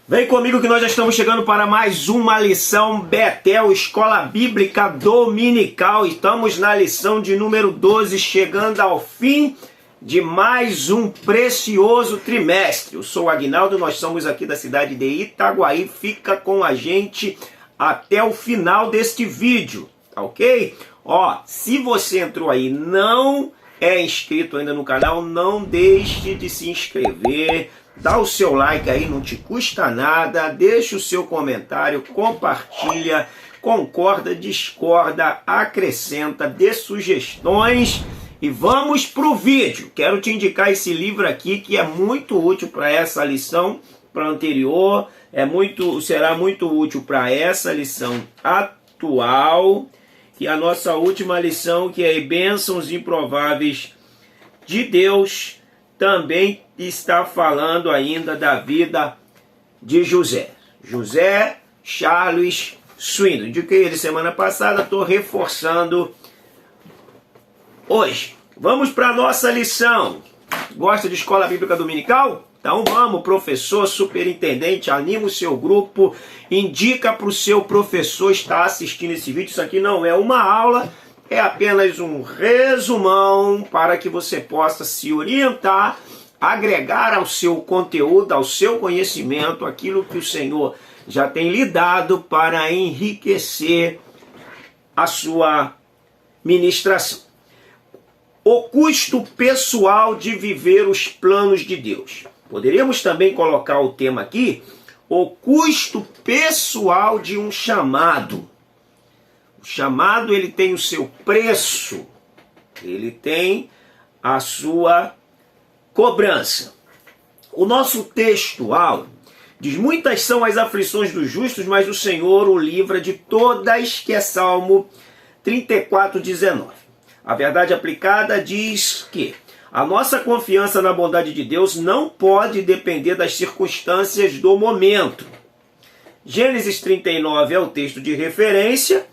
Vem comigo que nós já estamos chegando para mais uma lição Betel, Escola Bíblica Dominical. Estamos na lição de número 12, chegando ao fim de mais um precioso trimestre. Eu sou o Aguinaldo, nós somos aqui da cidade de Itaguaí. Fica com a gente até o final deste vídeo, tá ok? Ó, se você entrou aí e não é inscrito ainda no canal, não deixe de se inscrever. Dá o seu like aí, não te custa nada, deixa o seu comentário, compartilha, concorda, discorda, acrescenta, dê sugestões e vamos pro vídeo. Quero te indicar esse livro aqui que é muito útil para essa lição, para a anterior, será muito útil para essa lição atual e a nossa última lição, que é Bênçãos Improváveis de Deus, também está falando ainda da vida de José. José Charles Swindon. Indiquei ele semana passada, estou reforçando hoje. Vamos para a nossa lição. Gosta de escola bíblica dominical? Então vamos, professor, superintendente, anima o seu grupo, indica para o seu professor estar assistindo esse vídeo. Isso aqui não é uma aula, é apenas um resumão para que você possa se orientar, agregar ao seu conteúdo, ao seu conhecimento, aquilo que o Senhor já tem lhe dado para enriquecer a sua ministração. O custo pessoal de viver os planos de Deus. Poderíamos também colocar o tema aqui, o custo pessoal de um chamado. O chamado, ele tem o seu preço, ele tem a sua cobrança. O nosso textual diz: muitas são as aflições dos justos, mas o Senhor o livra de todas, que é Salmo 34:19. A verdade aplicada diz que a nossa confiança na bondade de Deus não pode depender das circunstâncias do momento. Gênesis 39 é o texto de referência.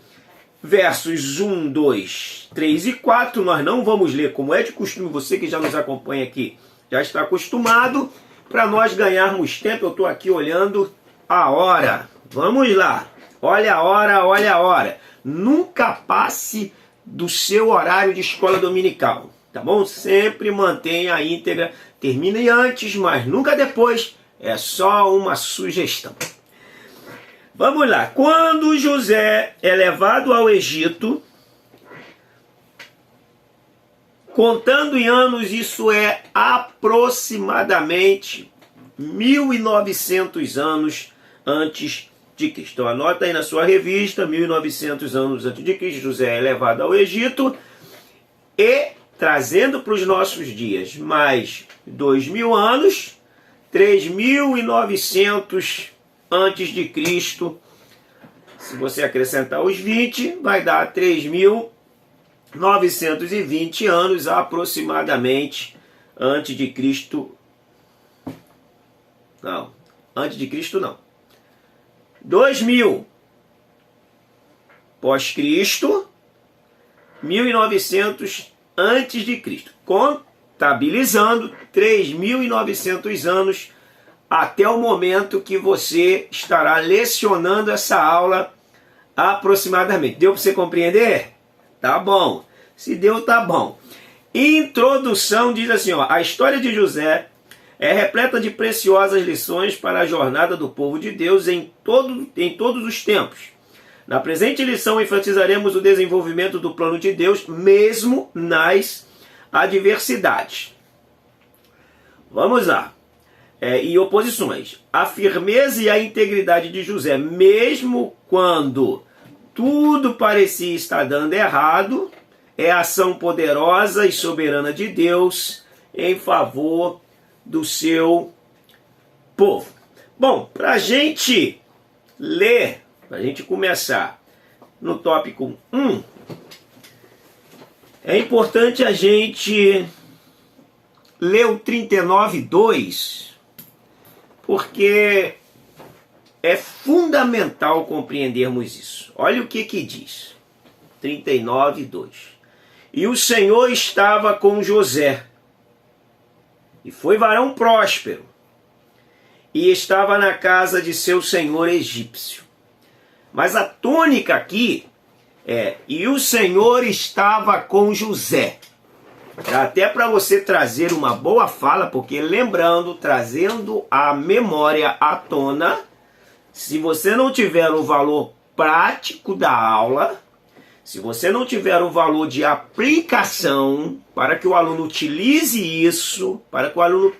Versos 1, 2, 3 e 4, nós não vamos ler, como é de costume, você que já nos acompanha aqui, já está acostumado, para nós ganharmos tempo. Eu estou aqui olhando a hora. Vamos lá. Olha a hora, olha a hora. Nunca passe do seu horário de escola dominical, tá bom? Sempre mantenha a íntegra. Termine antes, mas nunca depois. É só uma sugestão. Vamos lá. Quando José é levado ao Egito, contando em anos, isso é aproximadamente 1900 anos antes de Cristo. Então anota aí na sua revista, 1900 anos antes de Cristo, José é levado ao Egito e, trazendo para os nossos dias mais 2000 anos, 3900 antes de Cristo. Se você acrescentar os 20, vai dar 3.920 anos aproximadamente antes de Cristo. Não, antes de Cristo não. 2000 pós-Cristo, 1900 antes de Cristo. Contabilizando 3.900 anos até o momento que você estará lecionando essa aula aproximadamente. Deu para você compreender? Tá bom. Se deu, tá bom. Introdução diz assim, ó: a história de José é repleta de preciosas lições para a jornada do povo de Deus em todos os tempos. Na presente lição enfatizaremos o desenvolvimento do plano de Deus, mesmo nas adversidades. Vamos lá. E oposições. A firmeza e a integridade de José, mesmo quando tudo parecia estar dando errado, é a ação poderosa e soberana de Deus em favor do seu povo. Bom, para a gente ler, para a gente começar no tópico 1, é importante a gente ler o 39:2, porque é fundamental compreendermos isso. Olha o que diz. 39:2. E o Senhor estava com José, e foi varão próspero, e estava na casa de seu senhor egípcio. Mas a tônica aqui é: e o Senhor estava com José. Até para você trazer uma boa fala, porque lembrando, trazendo a memória à tona, se você não tiver o valor prático da aula, se você não tiver o valor de aplicação, para que o aluno utilize isso, para que o aluno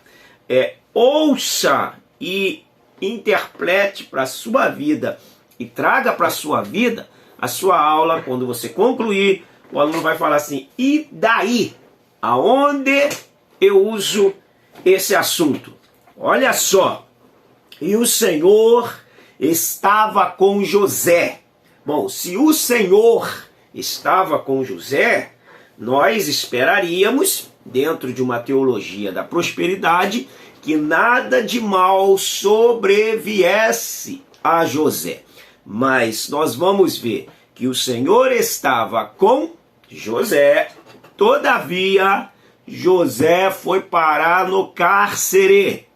ouça e interprete para a sua vida e traga para a sua vida, a sua aula, quando você concluir, o aluno vai falar assim: e daí? Aonde eu uso esse assunto? Olha só. E o Senhor estava com José. Bom, se o Senhor estava com José, nós esperaríamos, dentro de uma teologia da prosperidade, que nada de mal sobreviesse a José. Mas nós vamos ver que o Senhor estava com José, todavia José foi parar no cárcere.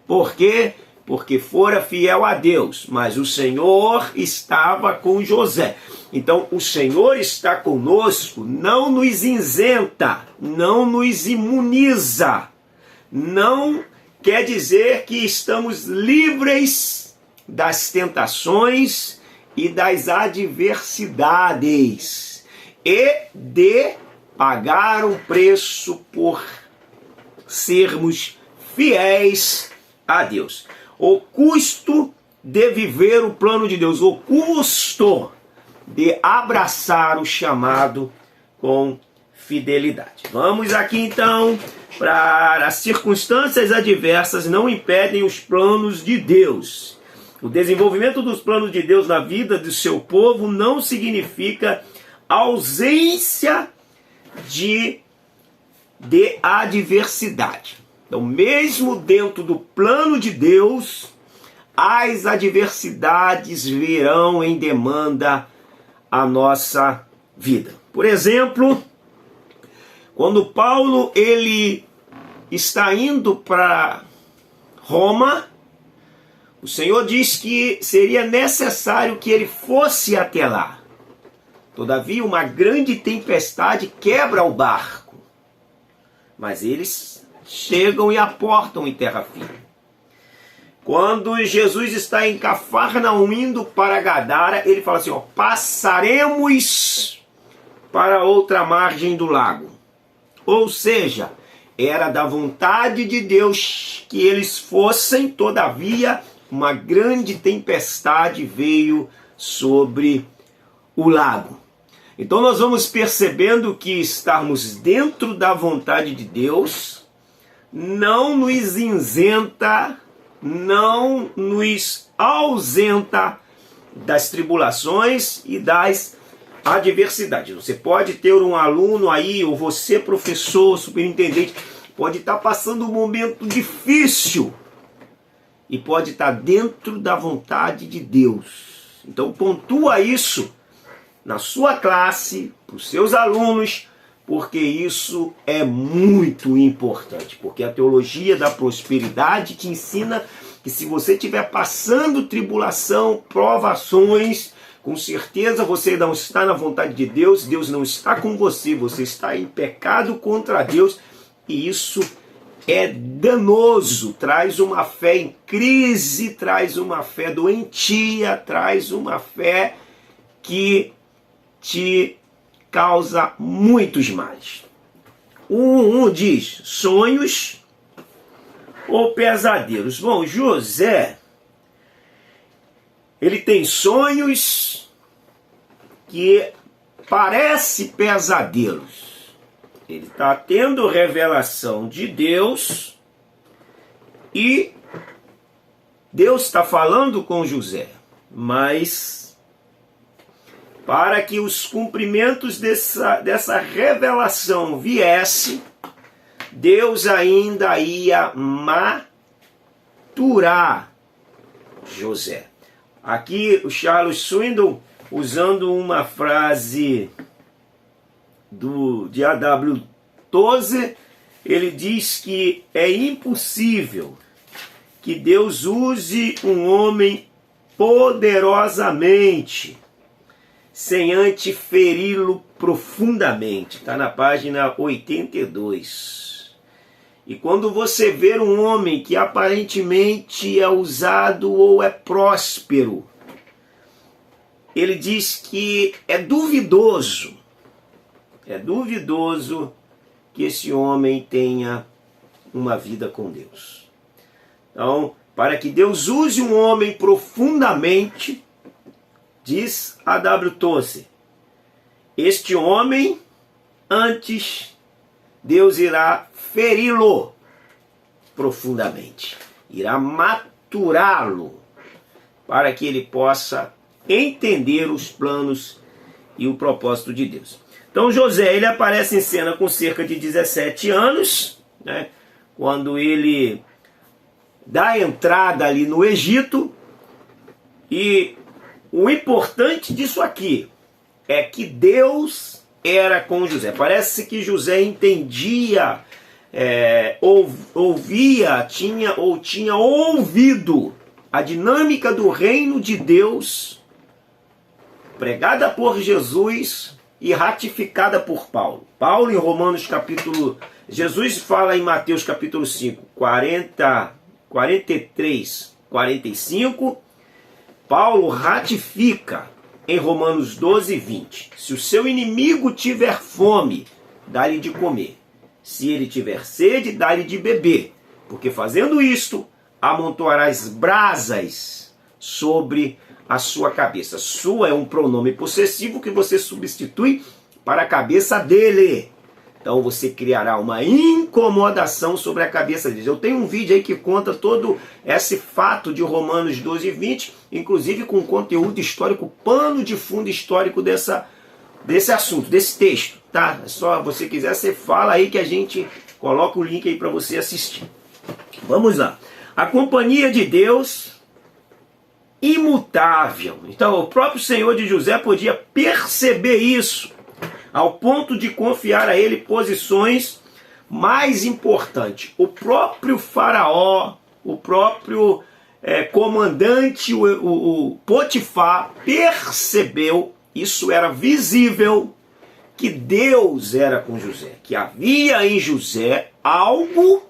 Por quê? Porque fora fiel a Deus, mas o Senhor estava com José. Então o Senhor está conosco, não nos isenta, não nos imuniza, não quer dizer que estamos livres das tentações e das adversidades e de pagar um preço por sermos fiéis a Deus. O custo de viver o plano de Deus, o custo de abraçar o chamado com fidelidade. Vamos aqui então para as circunstâncias adversas não impedem os planos de Deus. O desenvolvimento dos planos de Deus na vida do seu povo não significa ausência de adversidade. Então, mesmo dentro do plano de Deus, as adversidades virão em demanda à nossa vida. Por exemplo, quando Paulo ele está indo para Roma, o Senhor diz que seria necessário que ele fosse até lá. Todavia, uma grande tempestade quebra o barco, mas eles chegam e aportam em terra firme. Quando Jesus está em Cafarnaum indo para Gadara, ele fala assim: ó, passaremos para outra margem do lago. Ou seja, era da vontade de Deus que eles fossem, todavia, uma grande tempestade veio sobre o lago. Então nós vamos percebendo que estarmos dentro da vontade de Deus não nos isenta, não nos ausenta das tribulações e das adversidades. Você pode ter um aluno aí, ou você, professor, superintendente, pode estar passando um momento difícil e pode estar dentro da vontade de Deus. Então pontua isso na sua classe, para os seus alunos, porque isso é muito importante. Porque a teologia da prosperidade te ensina que se você estiver passando tribulação, provações, com certeza você não está na vontade de Deus, Deus não está com você, você está em pecado contra Deus, e isso é danoso, traz uma fé em crise, traz uma fé doentia, traz uma fé que te causa muitos males. Um diz sonhos ou pesadelos. Bom, José, ele tem sonhos que parecem pesadelos. Ele está tendo revelação de Deus e Deus está falando com José, mas para que os cumprimentos dessa revelação viesse, Deus ainda ia maturar José. Aqui o Charles Swindoll, usando uma frase de A.W. Tozer, ele diz que é impossível que Deus use um homem poderosamente, sem antes feri-lo profundamente. Está na página 82. E quando você vê um homem que aparentemente é usado ou é próspero, ele diz que é duvidoso que esse homem tenha uma vida com Deus. Então, para que Deus use um homem profundamente, diz A. W. Tozer, este homem, antes, Deus irá feri-lo profundamente, irá maturá-lo, para que ele possa entender os planos e o propósito de Deus. Então José, ele aparece em cena com cerca de 17 anos, né, quando ele dá entrada ali no Egito. E o importante disso aqui é que Deus era com José. Parece que José entendia, tinha ouvido a dinâmica do reino de Deus pregada por Jesus e ratificada por Paulo. Paulo em Romanos capítulo... Jesus fala em Mateus capítulo 5, 43, 45. Paulo ratifica em Romanos 12, 20. Se o seu inimigo tiver fome, dá-lhe de comer. Se ele tiver sede, dá-lhe de beber. Porque fazendo isto, amontoarás brasas sobre a sua cabeça. Sua é um pronome possessivo que você substitui para a cabeça dele. Então você criará uma incomodação sobre a cabeça deles. Eu tenho um vídeo aí que conta todo esse fato de Romanos 12 e 20, inclusive com conteúdo histórico, pano de fundo histórico desse assunto, desse texto. Tá? É só você quiser, você fala aí que a gente coloca o link aí para você assistir. Vamos lá. A companhia de Deus imutável. Então o próprio Senhor de José podia perceber isso, ao ponto de confiar a ele posições mais importantes. O próprio faraó, o próprio comandante, o Potifar, percebeu, isso era visível, que Deus era com José, que havia em José algo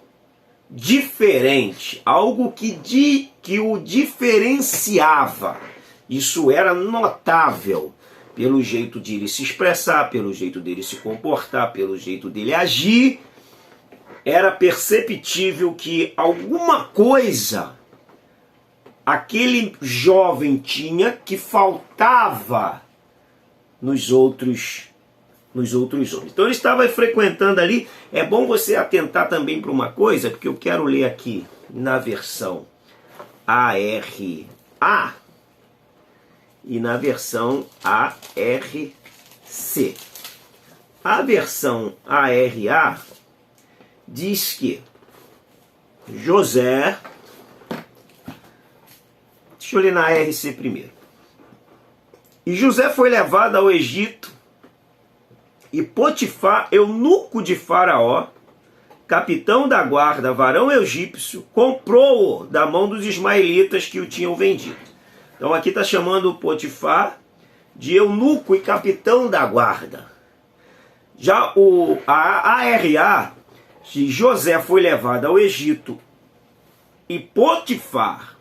diferente, algo que o diferenciava. Isso era notável pelo jeito de ele se expressar, pelo jeito dele se comportar, pelo jeito dele agir. Era perceptível que alguma coisa aquele jovem tinha que faltava nos outros homens. Então ele estava frequentando ali. É bom você atentar também para uma coisa, porque eu quero ler aqui na versão ARA e na versão ARC. A versão ARA diz que José... Deixa eu ler na ARC primeiro. E José foi levado ao Egito, e Potifar, eunuco de Faraó, capitão da guarda, varão egípcio, comprou-o da mão dos ismaelitas que o tinham vendido. Então aqui está chamando Potifar de eunuco e capitão da guarda. Já a ARA, de José foi levado ao Egito, e Potifar,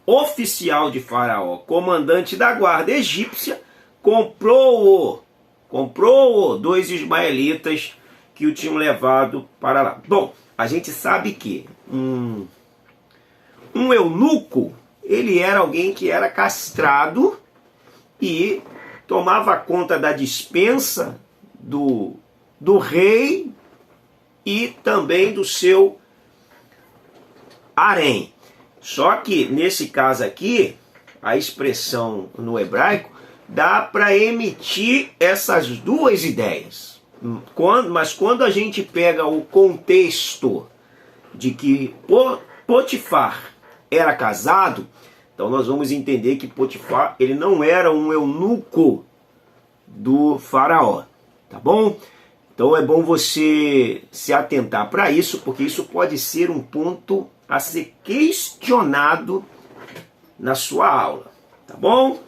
oficial de Faraó, comandante da guarda egípcia, comprou-o dois ismaelitas que o tinham levado para lá. Bom, a gente sabe que um eunuco, ele era alguém que era castrado e tomava conta da despensa do rei e também do seu harém. Só que nesse caso aqui, a expressão no hebraico dá para emitir essas duas ideias. Mas quando a gente pega o contexto de que Potifar era casado, então nós vamos entender que Potifar, ele não era um eunuco do faraó, tá bom? Então é bom você se atentar para isso, porque isso pode ser um ponto a ser questionado na sua aula, tá bom?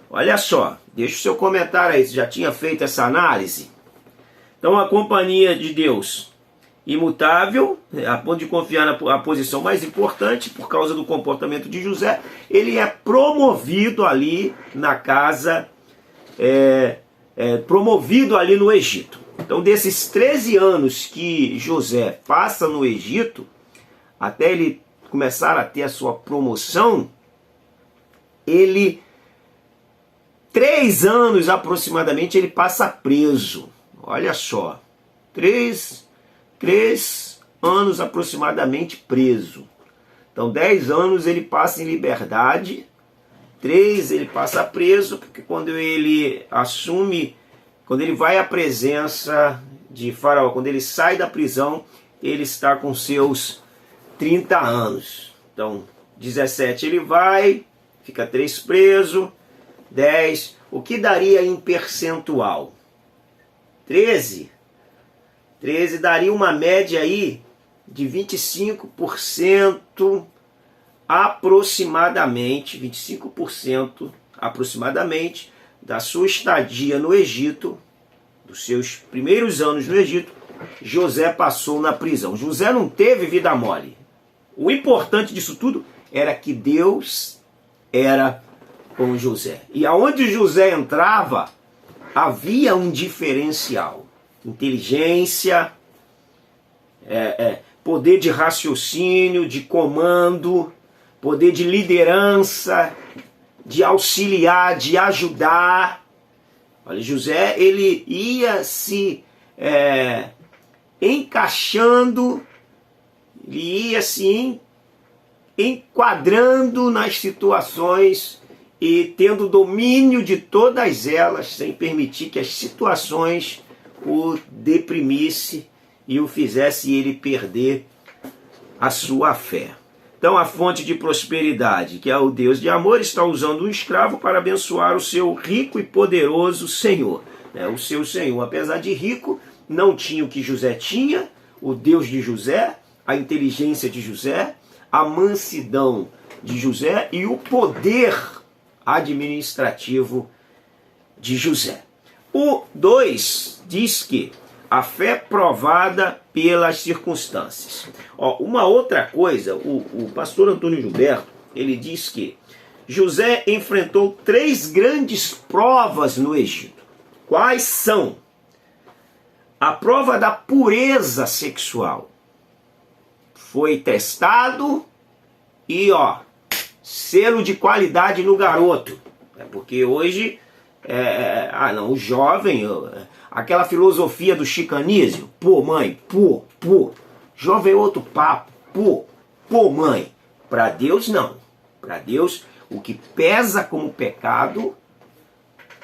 Olha só, deixa o seu comentário aí, você já tinha feito essa análise? Então a companhia de Deus imutável, a ponto de confiar na posição mais importante, por causa do comportamento de José, ele é promovido ali na casa, promovido ali no Egito. Então desses 13 anos que José passa no Egito, até ele começar a ter a sua promoção, 3 anos aproximadamente ele passa preso. Olha só, 3 anos aproximadamente preso. Então 10 anos ele passa em liberdade, 3 ele passa preso, porque quando ele assume, quando ele vai à presença de Faraó, quando ele sai da prisão, ele está com seus 30 anos. Então 17 ele vai, fica 3 preso, 10, o que daria em percentual? 13 daria uma média aí de 25% aproximadamente, 25% aproximadamente da sua estadia no Egito, dos seus primeiros anos no Egito, José passou na prisão. José não teve vida mole. O importante disso tudo era que Deus era com José. E aonde José entrava, havia um diferencial. Inteligência, poder de raciocínio, de comando, poder de liderança, de auxiliar, de ajudar. Olha, José, ele ia se encaixando, ele ia se enquadrando nas situações e tendo domínio de todas elas, sem permitir que as situações o deprimisse e o fizesse ele perder a sua fé. Então a fonte de prosperidade, que é o Deus de amor, está usando um escravo para abençoar o seu rico e poderoso Senhor. O seu Senhor, apesar de rico, não tinha o que José tinha, o Deus de José, a inteligência de José, a mansidão de José e o poder administrativo de José. O 2 diz que a fé provada pelas circunstâncias. Uma outra coisa, o pastor Antônio Gilberto, ele diz que José enfrentou 3 grandes provas no Egito. Quais são? A prova da pureza sexual. Foi testado e selo de qualidade no garoto. Porque hoje, o jovem, aquela filosofia do chicanísio, pô mãe, pô, jovem é outro papo, pô mãe. Para Deus não. Para Deus, o que pesa como pecado,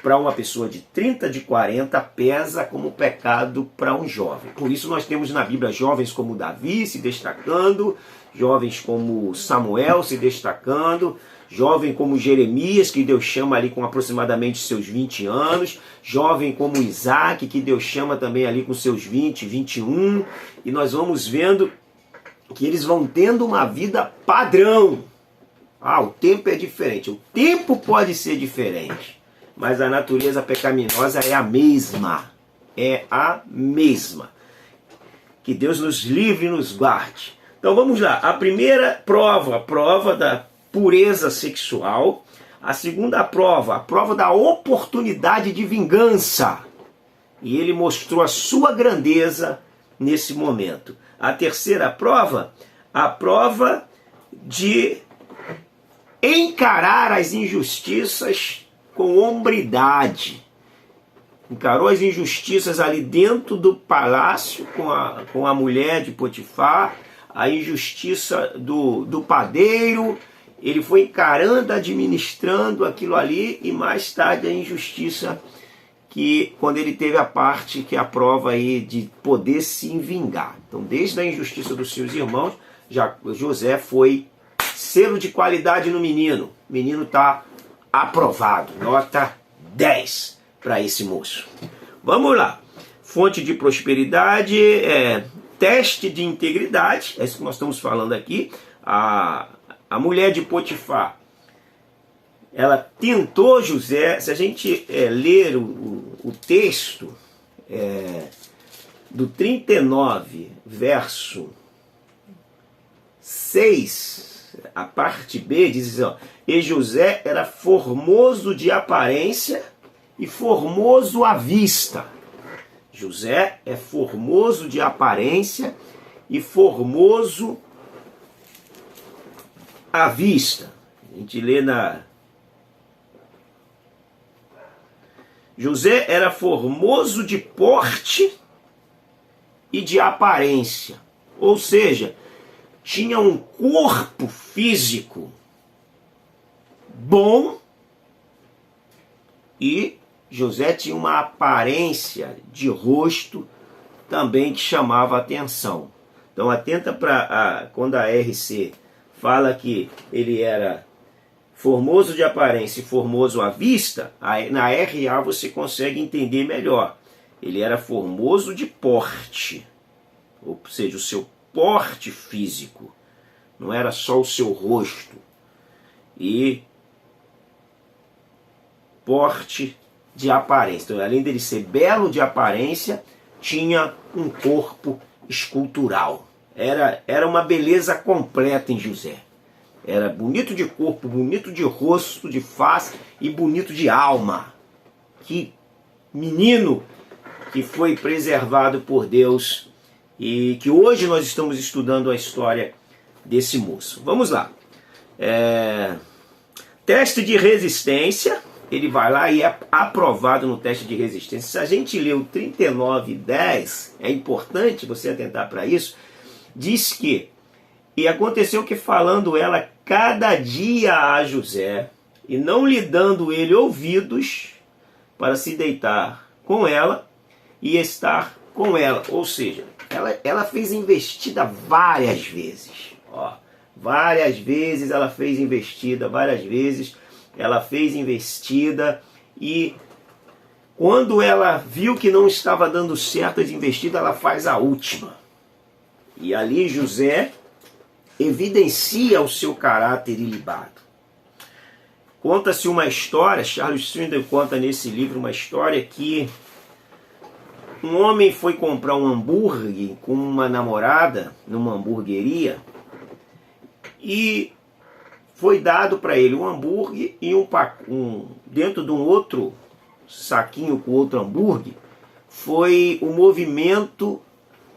para uma pessoa de 30, de 40, pesa como pecado para um jovem. Por isso nós temos na Bíblia jovens como Davi se destacando, jovens como Samuel se destacando, jovem como Jeremias, que Deus chama ali com aproximadamente seus 20 anos, jovem como Isaac, que Deus chama também ali com seus 20, 21, e nós vamos vendo que eles vão tendo uma vida padrão. O tempo é diferente, o tempo pode ser diferente, mas a natureza pecaminosa é a mesma, Que Deus nos livre e nos guarde. Então vamos lá, a primeira prova, a prova da pureza sexual. A segunda prova, a prova da oportunidade de vingança. E ele mostrou a sua grandeza nesse momento. A terceira prova, a prova de encarar as injustiças com hombridade. Encarou as injustiças ali dentro do palácio com a mulher de Potifar, a injustiça do padeiro. Ele foi encarando, administrando aquilo ali, e mais tarde a injustiça, que quando ele teve a parte, que é a prova aí de poder se vingar. Então, desde a injustiça dos seus irmãos, José foi selo de qualidade no menino. O menino está aprovado, nota 10 para esse moço. Vamos lá. fonte de prosperidade, teste de integridade, é isso que nós estamos falando aqui. A mulher de Potifar, ela tentou José. Se a gente ler o texto do 39, verso 6, a parte B, diz assim, ó, e José era formoso de aparência e formoso à vista. José é formoso de aparência e formoso à vista. A gente lê na... José era formoso de porte e de aparência. Ou seja, tinha um corpo físico bom e José tinha uma aparência de rosto também que chamava a atenção. Então atenta para quando a RC fala que ele era formoso de aparência e formoso à vista, na RA você consegue entender melhor. Ele era formoso de porte, ou seja, o seu porte físico, não era só o seu rosto. E porte de aparência. Então, além dele ser belo de aparência, tinha um corpo escultural. Era uma beleza completa em José. Era bonito de corpo, bonito de rosto, de face e bonito de alma. Que menino que foi preservado por Deus e que hoje nós estamos estudando a história desse moço. Vamos lá. Teste de resistência. Ele vai lá e é aprovado no teste de resistência. Se a gente lê o 39:10, é importante você atentar para isso, diz que, e aconteceu que falando ela cada dia a José, e não lhe dando ele ouvidos, para se deitar com ela e estar com ela. Ou seja, ela fez investida várias vezes. Várias vezes ela fez investida, várias vezes ela fez investida, e quando ela viu que não estava dando certo as investidas, ela faz a última. E ali José evidencia o seu caráter ilibado. Conta-se uma história, Charles Swindoll conta nesse livro uma história que um homem foi comprar um hambúrguer com uma namorada numa hamburgueria e foi dado para ele um hambúrguer e dentro de um outro saquinho com outro hambúrguer foi o movimento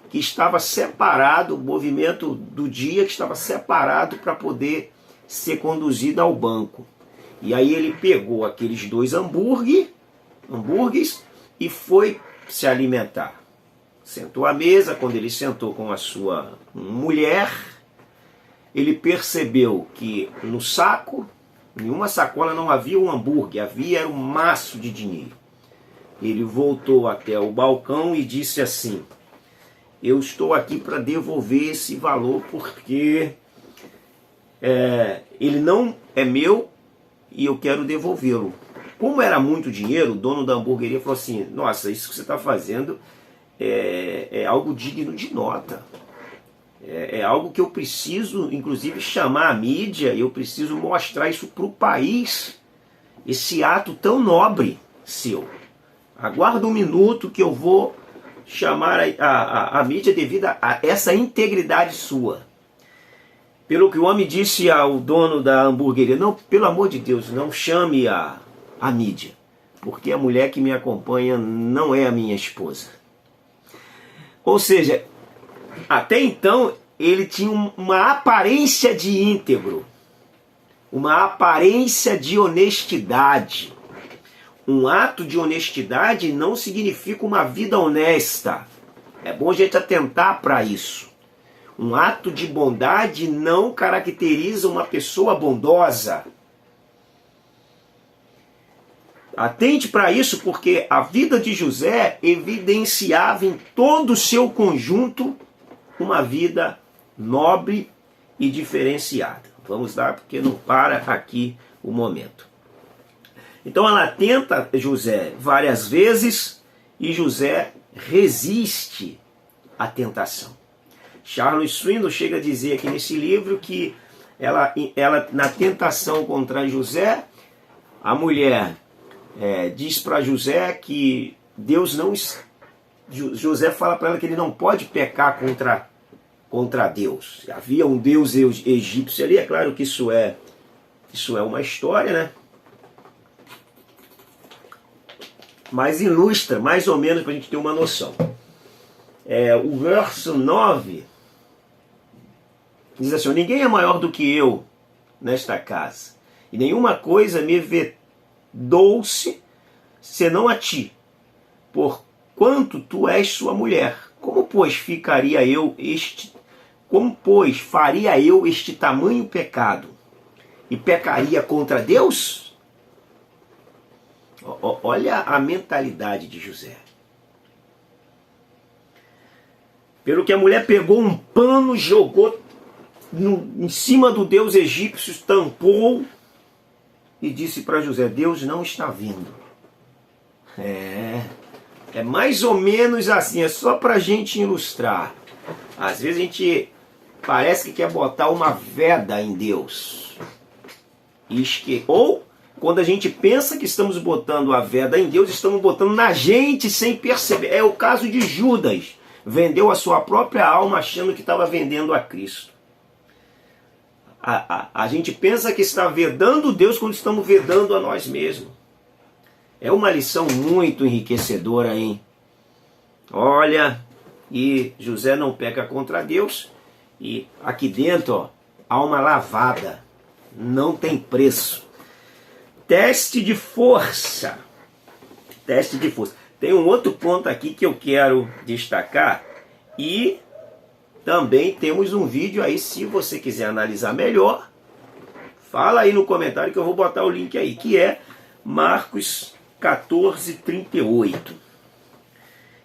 que estava separado, o movimento do dia que estava separado para poder ser conduzido ao banco. E aí ele pegou aqueles dois hambúrgueres e foi se alimentar. Sentou à mesa. Quando ele sentou com a sua mulher, ele percebeu que no saco, em uma sacola, não havia um hambúrguer, havia um maço de dinheiro. Ele voltou até o balcão e disse assim: eu estou aqui para devolver esse valor porque ele não é meu e eu quero devolvê-lo. Como era muito dinheiro, o dono da hamburgueria falou assim: nossa, isso que você está fazendo é algo digno de nota. É algo que eu preciso, inclusive, chamar a mídia, eu preciso mostrar isso para o país, esse ato tão nobre seu. Aguarda um minuto que eu vou chamar a mídia devido a essa integridade sua. Pelo que o homem disse ao dono da hamburgueria: não, pelo amor de Deus, não chame a mídia, porque a mulher que me acompanha não é a minha esposa. Ou seja, até então ele tinha uma aparência de íntegro, uma aparência de honestidade. Um ato de honestidade não significa uma vida honesta. É bom a gente atentar para isso. Um ato de bondade não caracteriza uma pessoa bondosa. Atente para isso, porque a vida de José evidenciava em todo o seu conjunto uma vida nobre e diferenciada. Vamos lá, porque não para aqui o momento. Então ela tenta José várias vezes e José resiste à tentação. Charles Swindoll chega a dizer aqui nesse livro que ela na tentação contra José, a mulher diz para José que Deus não... José fala para ela que ele não pode pecar contra Deus. Havia um deus egípcio ali, é claro que isso é uma história, né? Mas ilustra, mais ou menos, para a gente ter uma noção. O verso 9 diz assim: ninguém é maior do que eu nesta casa, e nenhuma coisa me vedou-se senão a ti, porquanto tu és sua mulher. Como, pois, faria eu este tamanho pecado? E pecaria contra Deus? Olha a mentalidade de José. Pelo que a mulher pegou um pano, jogou em cima do deus egípcio, tampou e disse para José: Deus não está vindo. É mais ou menos assim, é só para a gente ilustrar. Às vezes a gente parece que quer botar uma veda em Deus. Ou quando a gente pensa que estamos botando a veda em Deus, estamos botando na gente sem perceber. É o caso de Judas. Vendeu a sua própria alma achando que estava vendendo a Cristo. A gente pensa que está vedando Deus quando estamos vedando a nós mesmos. É uma lição muito enriquecedora, hein? Olha, e José não peca contra Deus. E aqui dentro, ó, alma lavada. Não tem preço. Teste de força. Teste de força. Tem um outro ponto aqui que eu quero destacar. E também temos um vídeo aí, se você quiser analisar melhor, fala aí no comentário que eu vou botar o link aí, que é Marcos 14:38,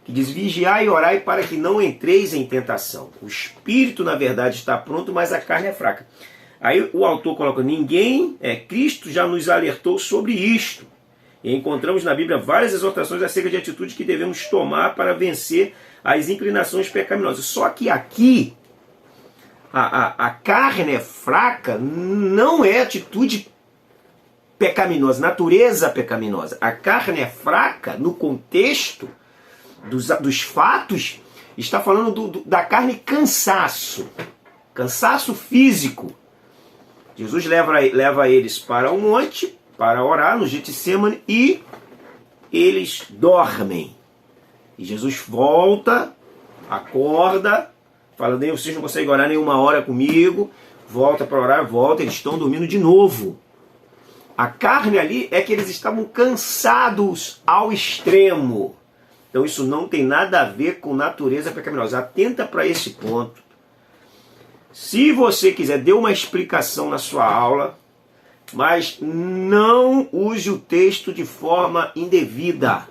que diz: vigiai e orai para que não entreis em tentação. O espírito, na verdade, está pronto, mas a carne é fraca. Aí o autor coloca: Cristo já nos alertou sobre isto. E encontramos na Bíblia várias exortações acerca de atitudes que devemos tomar para vencer as inclinações pecaminosas. Só que aqui, a carne é fraca não é atitude pecaminosa, natureza pecaminosa. A carne é fraca, no contexto dos fatos, está falando da carne cansaço físico. Jesus leva eles para um monte, para orar no Getsemane, e eles dormem. E Jesus volta, acorda, fala: vocês não conseguem orar nenhuma hora comigo, volta para orar, volta, eles estão dormindo de novo. A carne ali é que eles estavam cansados ao extremo. Então isso não tem nada a ver com natureza pecaminosa. Atenta para esse ponto. Se você quiser, dê uma explicação na sua aula, mas não use o texto de forma indevida.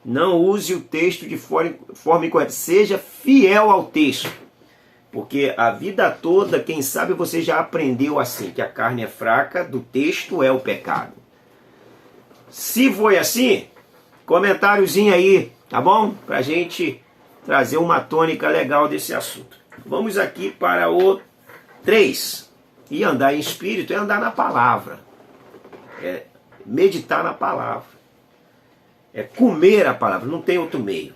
Não use o texto de forma incorreta. Seja fiel ao texto. Porque a vida toda, quem sabe você já aprendeu assim, que a carne é fraca, do texto é o pecado. Se foi assim, comentáriozinho aí, tá bom? Pra gente trazer uma tônica legal desse assunto. Vamos aqui para o 3. E andar em espírito é andar na palavra. É meditar na palavra. É comer a palavra, não tem outro meio.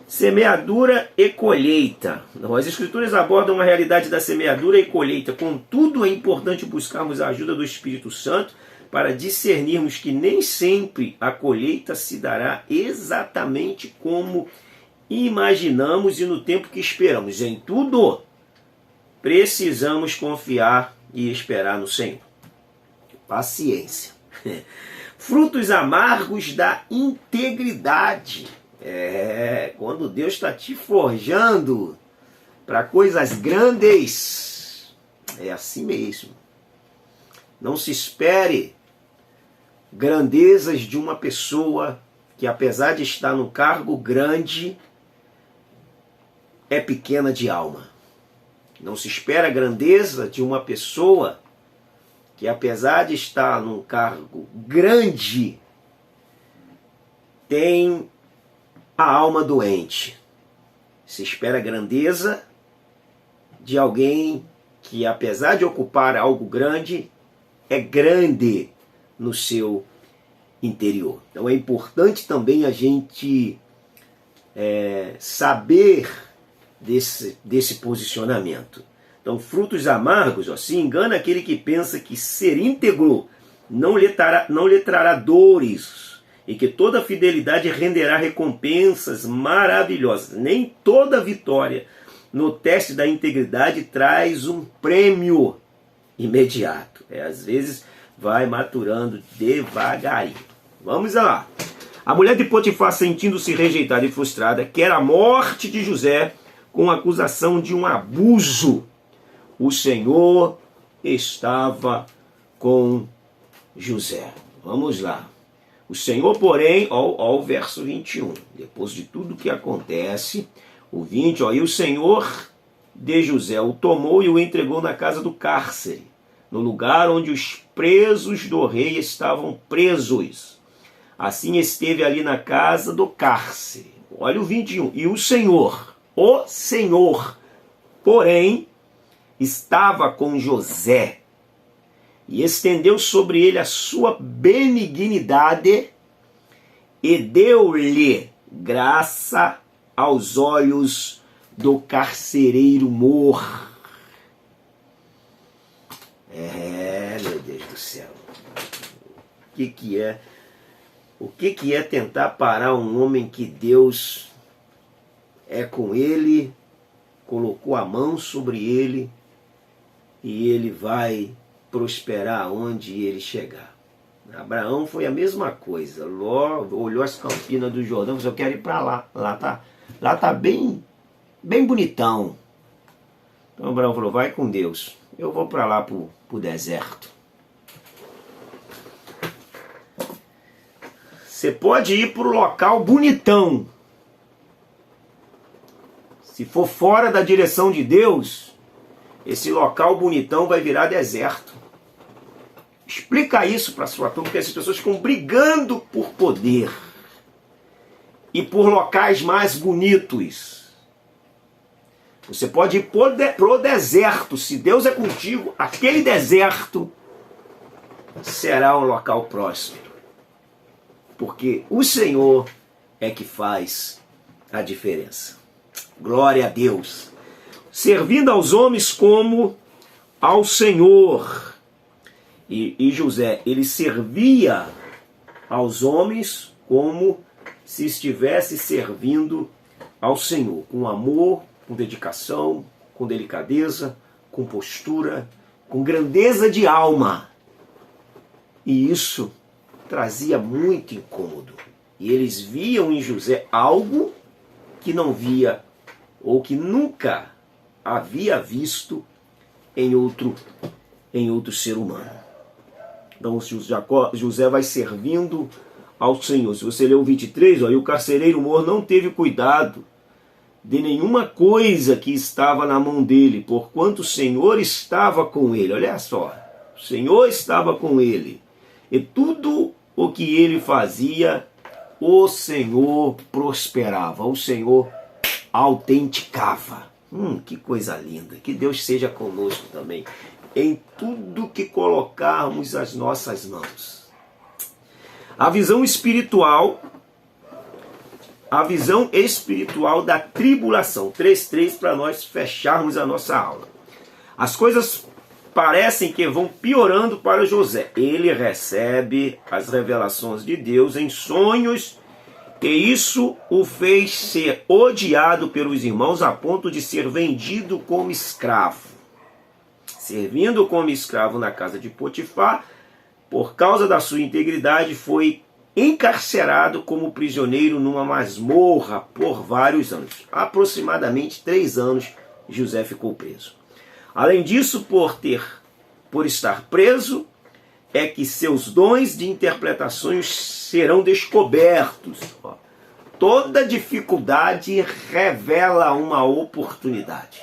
Semeadura e colheita. As Escrituras abordam a realidade da semeadura e colheita. Contudo, é importante buscarmos a ajuda do Espírito Santo para discernirmos que nem sempre a colheita se dará exatamente como imaginamos e no tempo que esperamos. Em tudo, precisamos confiar e esperar no Senhor. Paciência. Frutos amargos da integridade. Quando Deus está te forjando para coisas grandes, é assim mesmo. Não se espere grandezas de uma pessoa que, apesar de estar num cargo grande, é pequena de alma. Não se espera a grandeza de uma pessoa que, apesar de estar num cargo grande, tem a alma doente. Se espera a grandeza de alguém que, apesar de ocupar algo grande, é grande no seu interior. Então é importante também a gente saber desse posicionamento. Então, frutos amargos, se engana aquele que pensa que ser íntegro não lhe trará dores, e que toda fidelidade renderá recompensas maravilhosas. Nem toda vitória no teste da integridade traz um prêmio imediato. Às vezes vai maturando devagarinho. Vamos lá. A mulher de Potifar, sentindo-se rejeitada e frustrada, quer a morte de José com a acusação de um abuso. O Senhor estava com José. Vamos lá. O Senhor, porém, ó o verso 21, depois de tudo que acontece, o 20, e o Senhor de José o tomou e o entregou na casa do cárcere, no lugar onde os presos do rei estavam presos. Assim esteve ali na casa do cárcere. Olha o 21. E o Senhor, porém, estava com José, e estendeu sobre ele a sua benignidade, e deu-lhe graça aos olhos do carcereiro mor. Meu Deus do céu. O que é tentar parar um homem que Deus é com ele, colocou a mão sobre ele, e ele vai prosperar onde ele chegar? Abraão foi a mesma coisa. Olhou as campinas do Jordão, eu quero ir para lá. Lá tá bem bonitão. Então Abraão falou, vai com Deus. Eu vou para lá pro deserto. Você pode ir para o local bonitão. Se for fora da direção de Deus, esse local bonitão vai virar deserto. Explica isso para a sua turma, porque essas pessoas ficam brigando por poder e por locais mais bonitos. Você pode ir pro deserto. Se Deus é contigo, aquele deserto será um local próspero. Porque o Senhor é que faz a diferença. Glória a Deus. Servindo aos homens como ao Senhor. E José, ele servia aos homens como se estivesse servindo ao Senhor. Com amor, com dedicação, com delicadeza, com postura, com grandeza de alma. E isso trazia muito incômodo. E eles viam em José algo que não via, ou que nunca havia visto em outro ser humano. Então José vai servindo ao Senhor. Se você ler o 23, e o carcereiro mor não teve cuidado de nenhuma coisa que estava na mão dele, porquanto o Senhor estava com ele. Olha só, o Senhor estava com ele. E tudo o que ele fazia, o Senhor prosperava, o Senhor autenticava. Que coisa linda. Que Deus seja conosco também, em tudo que colocarmos as nossas mãos. A visão espiritual da tribulação. 3:3 para nós fecharmos a nossa aula. As coisas parecem que vão piorando para José. Ele recebe as revelações de Deus em sonhos, e isso o fez ser odiado pelos irmãos a ponto de ser vendido como escravo. Servindo como escravo na casa de Potifar, por causa da sua integridade, foi encarcerado como prisioneiro numa masmorra por vários anos. Aproximadamente 3 anos José ficou preso. Além disso, por estar preso, é que seus dons de interpretações serão descobertos. Toda dificuldade revela uma oportunidade.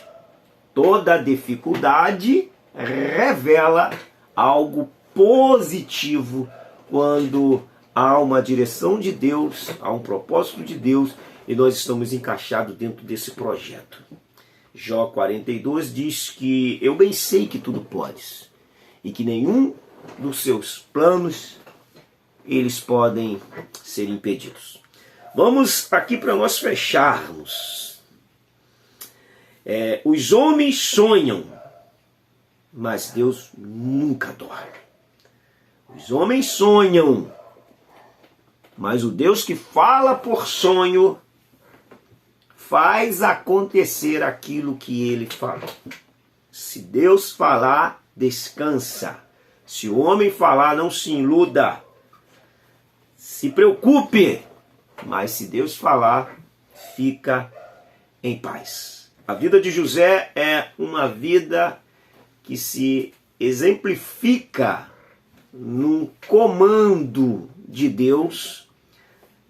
Toda dificuldade revela algo positivo quando há uma direção de Deus, há um propósito de Deus, e nós estamos encaixados dentro desse projeto. Jó 42 diz que eu bem sei que tudo podes e que nenhum dos seus planos eles podem ser impedidos. Vamos aqui para nós fecharmos. Os homens sonham, mas Deus nunca dorme. Os homens sonham, mas o Deus que fala por sonho faz acontecer aquilo que ele falou. Se Deus falar, descansa. Se o homem falar, não se iluda. Se preocupe. Mas se Deus falar, fica em paz. A vida de José é uma vida que se exemplifica num comando de Deus,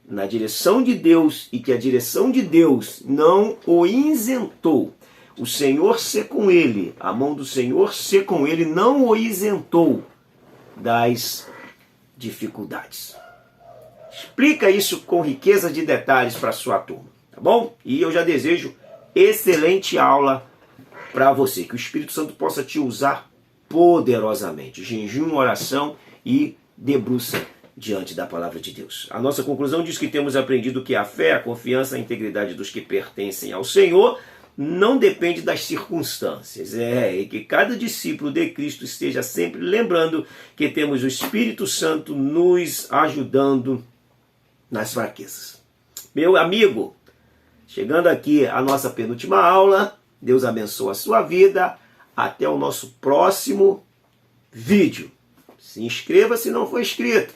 na direção de Deus, e que a direção de Deus não o isentou. O Senhor ser com ele, a mão do Senhor ser com ele, não o isentou das dificuldades. Explica isso com riqueza de detalhes para a sua turma, tá bom? E eu já desejo excelente aula para você, que o Espírito Santo possa te usar poderosamente. Jejum, oração e debruça diante da palavra de Deus. A nossa conclusão diz que temos aprendido que a fé, a confiança, a integridade dos que pertencem ao Senhor não depende das circunstâncias. E que cada discípulo de Cristo esteja sempre lembrando que temos o Espírito Santo nos ajudando nas fraquezas. Meu amigo, chegando aqui a nossa penúltima aula, Deus abençoe a sua vida. Até o nosso próximo vídeo. Se inscreva se não for inscrito.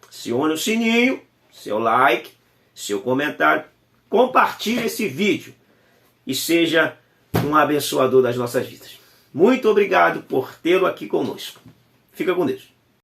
Acione o sininho, seu like, seu comentário. Compartilhe esse vídeo e seja um abençoador das nossas vidas. Muito obrigado por tê-lo aqui conosco. Fica com Deus.